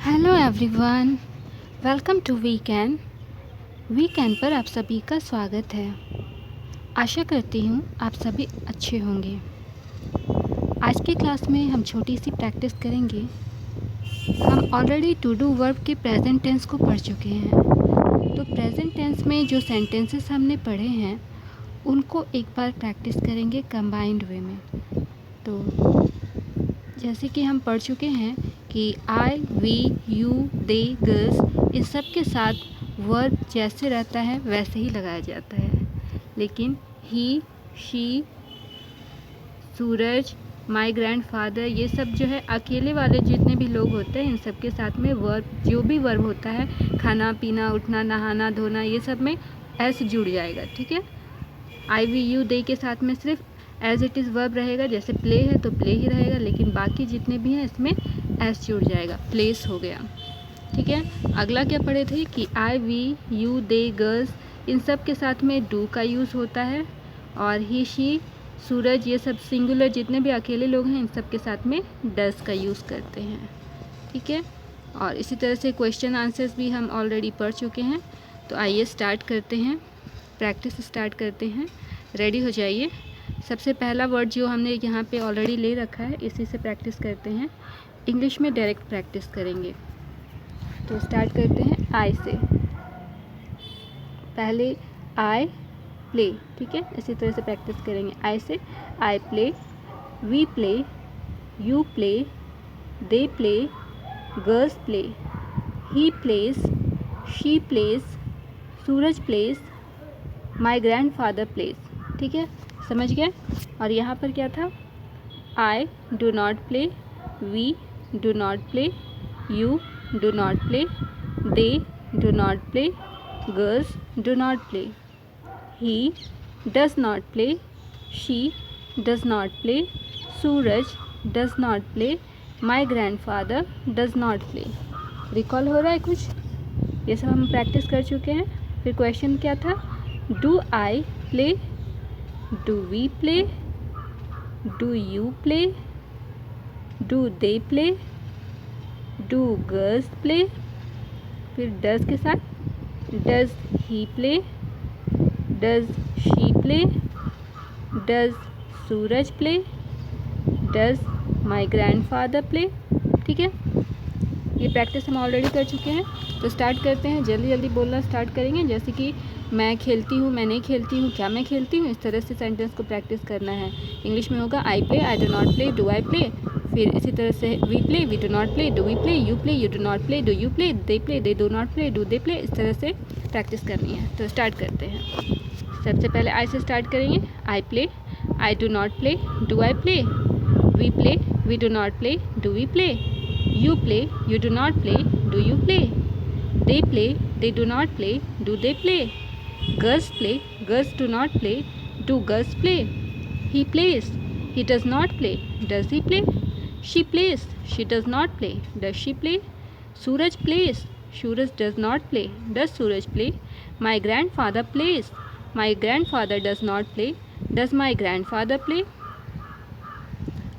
Hello everyone, welcome to weekend. Weekend पर आप सभी का स्वागत है। आशा करती हूँ आप सभी अच्छे होंगे। आज की क्लास में हम छोटी सी प्रैक्टिस करेंगे। हम ऑलरेडी टू डू वर्ब के प्रेजेंट टेंस को पढ़ चुके हैं, तो प्रेजेंट टेंस में जो सेंटेंसेस हमने पढ़े हैं उनको एक बार प्रैक्टिस करेंगे कंबाइंड वे में। तो जैसे कि हम पढ़ चुके हैं कि आई, वी, यू, दे, गर्ल्स, इस सब के साथ वर्ब जैसे रहता है वैसे ही लगाया जाता है। लेकिन ही, शी, सूरज, माय ग्रैंडफादर, ये सब जो है अकेले वाले जितने भी लोग होते हैं इन सब के साथ में वर्ब, जो भी वर्ब होता है, खाना पीना, उठना, नहाना, धोना, ये सब में एस जुड़ जाएगा। ठीक है। आई, वी, यू, दे के साथ में सिर्फ एज इट इज़ वर्ब रहेगा। जैसे प्ले है तो प्ले ही रहेगा, लेकिन बाकी जितने भी हैं इसमें एस जुड़ जाएगा, प्लेस हो गया। ठीक है। अगला क्या पढ़े थे कि आई, वी, यू, दे, गर्ल्स, इन सब के साथ में डू का यूज़ होता है, और ही, शी, सूरज, ये सब सिंगुलर जितने भी अकेले लोग हैं इन सब के साथ में डस का यूज़ करते हैं। ठीक है। और इसी तरह से क्वेश्चन आंसर्स भी हम ऑलरेडी पढ़ चुके हैं। तो आइए स्टार्ट करते हैं, प्रैक्टिस स्टार्ट करते हैं। रेडी हो जाइए। सबसे पहला वर्ड जो हमने यहाँ पे ऑलरेडी ले रखा है इसी से प्रैक्टिस करते हैं। इंग्लिश में डायरेक्ट प्रैक्टिस करेंगे। तो स्टार्ट करते हैं आई से। पहले आई प्ले, ठीक है, इसी तरह से प्रैक्टिस करेंगे। आई से I play, we play, you play, they play, girls play, he plays, she plays, Suraj plays, my grandfather plays. ठीक है, समझ गए। और यहाँ पर क्या था? I do not play, we do not play, you do not play, they do not play, girls do not play, he does not play, she does not play, Suraj does not play, my grandfather does not play. Recall हो रहा है कुछ? ये सब हम practice कर चुके हैं। फिर क्वेश्चन क्या था? Do I play, do we play, do you play, do they play, do girls play, फिर डज के साथ does he play, does she play, does Suraj play, does my grandfather play. ठीक है, ये प्रैक्टिस हम ऑलरेडी कर चुके हैं। तो स्टार्ट करते हैं, जल्दी जल्दी बोलना स्टार्ट करेंगे। जैसे कि मैं खेलती हूँ, मैं नहीं खेलती हूँ, क्या मैं खेलती हूँ, इस तरह से सेंटेंस को प्रैक्टिस करना है। इंग्लिश में होगा I play, I do not play, do I play. फिर इसी तरह से we play, we do not play, do we play, you play, you do not play, do you play, they do not play, do they play. इस तरह से practice करनी है। तो स्टार्ट करते हैं। सबसे पहले आई से स्टार्ट करेंगे। I play, I do not play, do I play, we play, we do not play, do we play, you play, you do not play, do you play, they do not play, do they play, girls play, girls do not play, do girls play, he plays, he does not play, does he play, she plays, she does not play, does she play, Suraj plays, Suraj does not play, does Suraj play, my grandfather plays, my grandfather does not play, does my grandfather play।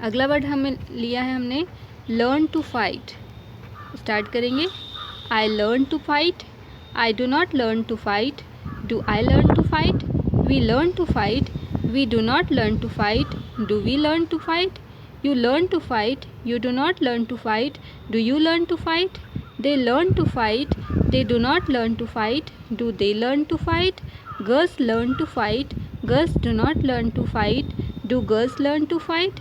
अगला word हमें लिया है हमने learn to fight. Start करेंगे। I learn to fight, I do not learn to fight, do I learn to fight, we learn to fight, we do not learn to fight, do we learn to fight, you learn to fight, you do not learn to fight, do you learn to fight, they learn to fight, they do not learn to fight, do they learn to fight, girls learn to fight, girls do not learn to fight, do girls learn to fight,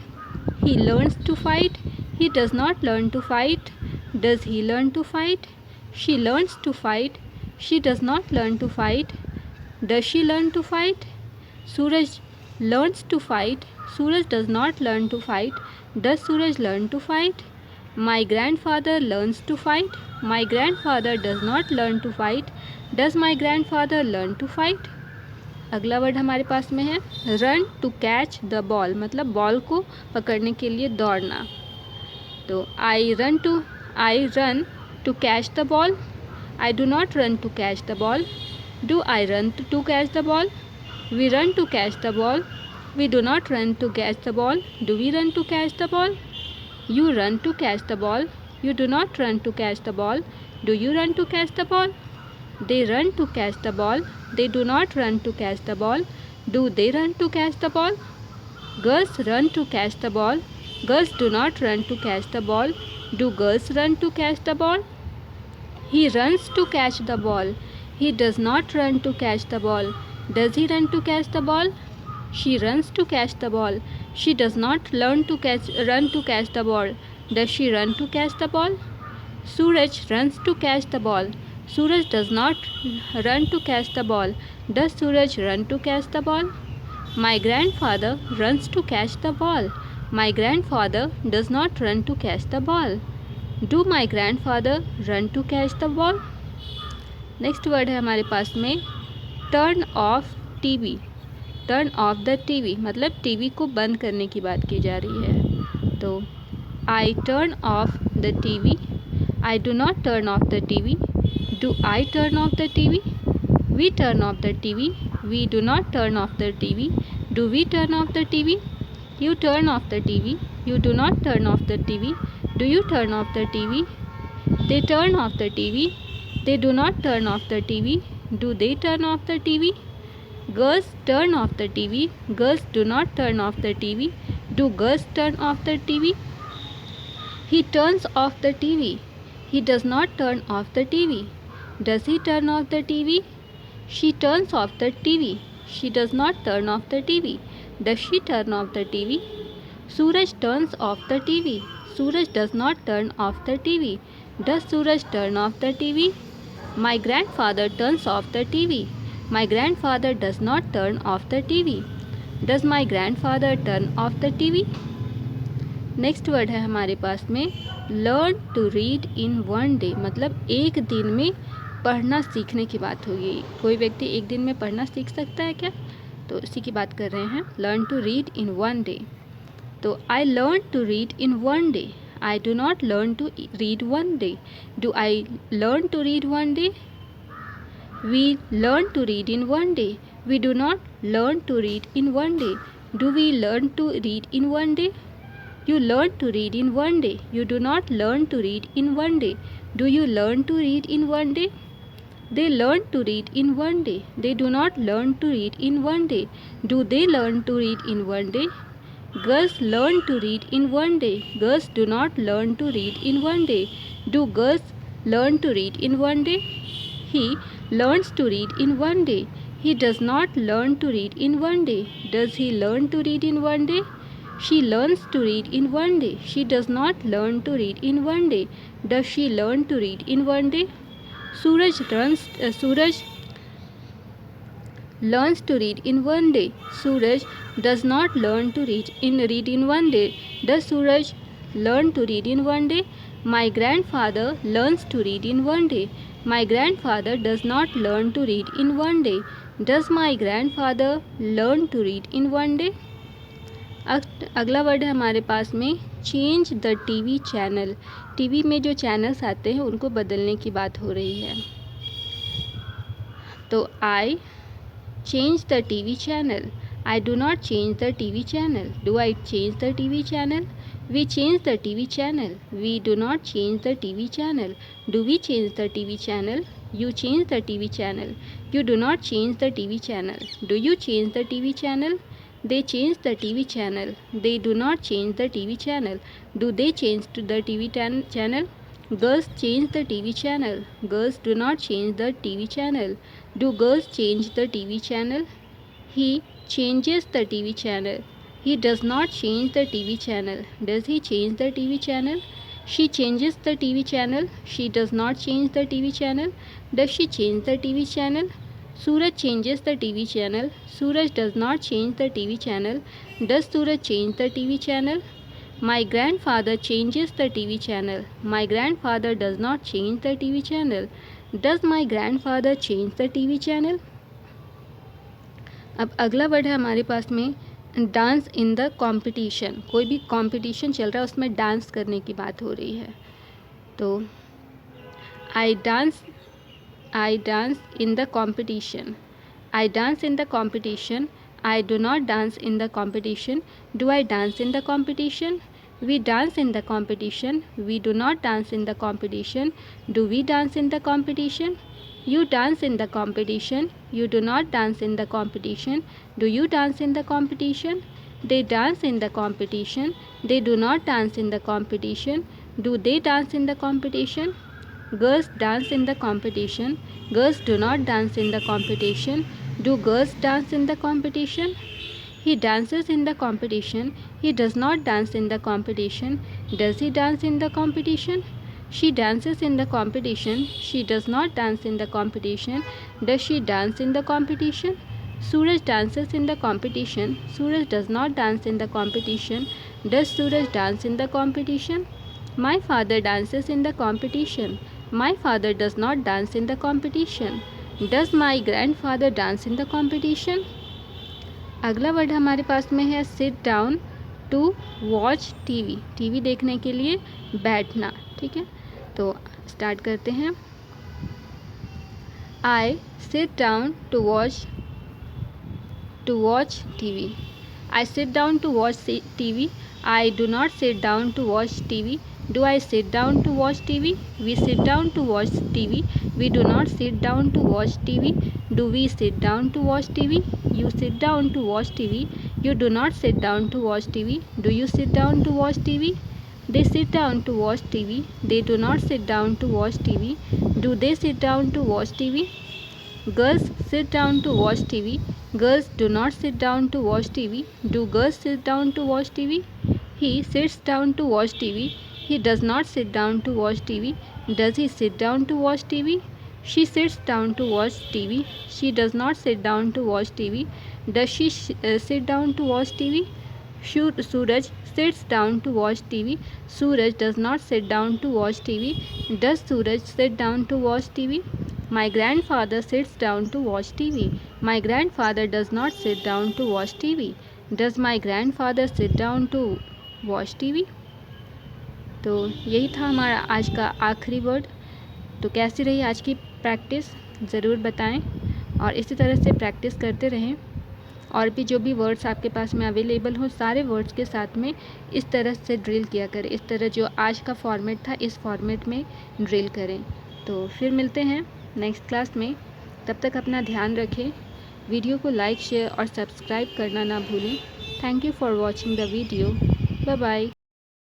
he learns to fight, he does not learn to fight, does he learn to fight, she learns to fight, she does not learn to fight, does she learn to fight, Suraj learns to fight, Suraj does not learn to fight, does Suraj learn to fight, my grandfather learns to fight, my grandfather does not learn to fight, does my grandfather learn to fight। अगला word हमारे पास में है run to catch the ball, मतलब ball को पकड़ने के लिए दौड़ना। तो I run to catch the ball, I do not run to catch the ball, do I run to catch the ball, we run to catch the ball, we do not run to catch the ball, do we run to catch the ball, you run to catch the ball, You do not run to catch the ball. Do you run to catch the ball? They run to catch the ball. They do not run to catch the ball. Do they run to catch the ball? Girls run to catch the ball. Girls do not run to catch the ball. Do girls run to catch the ball? He runs to catch the ball. He does not run to catch the ball. Does he run to catch the ball? She runs to catch the ball. She does not run to catch the ball. Does she run to catch the ball? Suraj runs to catch the ball. Suraj does not run to catch the ball. Does Suraj run to catch the ball? My grandfather runs to catch the ball. My grandfather does not run to catch the ball. Do my grandfather run to catch the ball? Next word है हमारे पास में turn off TV. Turn off the TV मतलब TV को बंद करने की बात की जा रही है। तो I turn off the TV. I do not turn off the TV. Do I turn off the TV? We turn off the TV. We do not turn off the TV. Do we turn off the TV? You turn off the TV. You do not turn off the TV. Do you turn off the TV? They turn off the TV. They do not turn off the TV. Do they turn off the TV? Girls turn off the TV. Girls do not turn off the TV. Do girls turn off the TV? He turns off the TV. He does not turn off the TV. Does he turn off the TV? She turns off the TV. She does not turn off the TV. Does she turn off the TV? Suraj turns off the TV. Suraj does not turn off the TV. Does Suraj turn off the TV? My grandfather turns off the TV. My grandfather does not turn off the TV. Does my grandfather turn off the TV? Next word है हमारे पास में learn to read in one day मतलब एक दिन में पढ़ना सीखने की बात होगी। कोई व्यक्ति एक दिन में पढ़ना सीख सकता है क्या? तो इसी की बात कर रहे हैं। Learn to read in one day. तो I learn to read in one day. I do not learn to read one day. Do I learn to read one day? We learn to read in one day. We do not learn to read in one day. Do we learn to read in one day? You learn to read in one day. You do not learn to read in one day. Do you learn to read in one day? They learn to read in one day. They do not learn to read in one day. Do they learn to read in one day? Girls learn to read in one day. Girls do not learn to read in one day. Do girls learn to read in one day? He learns to read in one day. He does not learn to read in one day. Does he learn to read in one day? She learns to read in one day. She does not learn to read in one day. Does she learn to read in one day? Suraj learns to read in one day. Suraj does not learn to read in one day. Does Suraj learn to read in one day? My grandfather learns to read in one day. My grandfather does not learn to read in one day. Does my grandfather learn to read in one day? अगला word है हमारे पास में change the TV channel. TV में जो channels आते हैं उनको बदलने की बात हो रही है। तो I change the TV channel. I do not change the TV channel. Do I change the TV channel? We change the TV channel. We do not change the TV channel. Do we change the TV channel? You change the TV channel. You do not change the TV channel. Do you change the TV channel? They change the TV channel. They do not change the TV channel. Do they change to the TV channel? Girls change the TV channel. Girls do not change the TV channel. Do girls change the TV channel? He changes the TV channel. He does not change the TV channel. Does he change the TV channel? She changes the TV channel. She does not change the TV channel. Does she change the TV channel? Suraj changes the TV channel. Suraj does not change the TV channel. Does Suraj change the TV channel? My grandfather changes the TV channel. My grandfather does not change the TV channel. Does my grandfather change the TV channel? अब अगला word है हमारे पास में dance in the competition. कोई भी competition चल रहा है उसमें डांस करने की बात हो रही है। तो I dance in the competition. I dance in the competition. I do not dance in the competition. Do I dance in the competition? We dance in the competition. We do not dance in the competition. Do we dance in the competition? You dance in the competition. You do not dance in the competition. Do you dance in the competition? They dance in the competition. They do not dance in the competition. Do they dance in the competition? Girls dance in the competition. Girls do not dance in the competition. Do girls dance in the competition? He dances in the competition. He does not dance in the competition. Does he dance in the competition? She dances in the competition. She does not dance in the competition. Does she dance in the competition? Suraj dances in the competition. Suraj does not dance in the competition. Does Suraj dance in the competition? My father dances in the competition. My father does not dance in the competition. Does my grandfather dance in the competition? अगला word हमारे पास में है sit down to watch TV. TV देखने के लिए बैठना। ठीक है, तो स्टार्ट करते हैं। I sit down to watch TV. I sit down to watch TV. I do not sit down to watch TV. Do I sit down to watch TV? We sit down to watch TV. We do not sit down to watch TV. Do we sit down to watch TV? You sit down to watch TV. You do not sit down to watch TV. Do you sit down to watch TV? They sit down to watch TV. They do not sit down to watch TV. Do they sit down to watch TV? Girls sit down to watch TV. Girls do not sit down to watch TV. Do girls sit down to watch TV? He sits down to watch TV. He does not sit down to watch TV. Does he sit down to watch TV? She sits down to watch TV. She does not sit down to watch TV. Does she sit down to watch TV? Suraj sits down to watch TV. Suraj does not sit down to watch TV. Does Suraj sit down to watch TV? My grandfather sits down to watch TV. My grandfather does not sit down to watch TV. Does my grandfather sit down to watch TV? तो यही था हमारा आज का आखिरी word. तो कैसी रही आज की प्रैक्टिस ज़रूर बताएं और इसी तरह से प्रैक्टिस करते रहें। और भी जो भी वर्ड्स आपके पास में अवेलेबल हो सारे वर्ड्स के साथ में इस तरह से ड्रिल किया करें। इस तरह जो आज का फॉर्मेट था इस फॉर्मेट में ड्रिल करें। तो फिर मिलते हैं नेक्स्ट क्लास में। तब तक अपना ध्यान रखें। वीडियो को लाइक शेयर और सब्सक्राइब करना ना भूलें। Thank you for watching the video. Bye bye.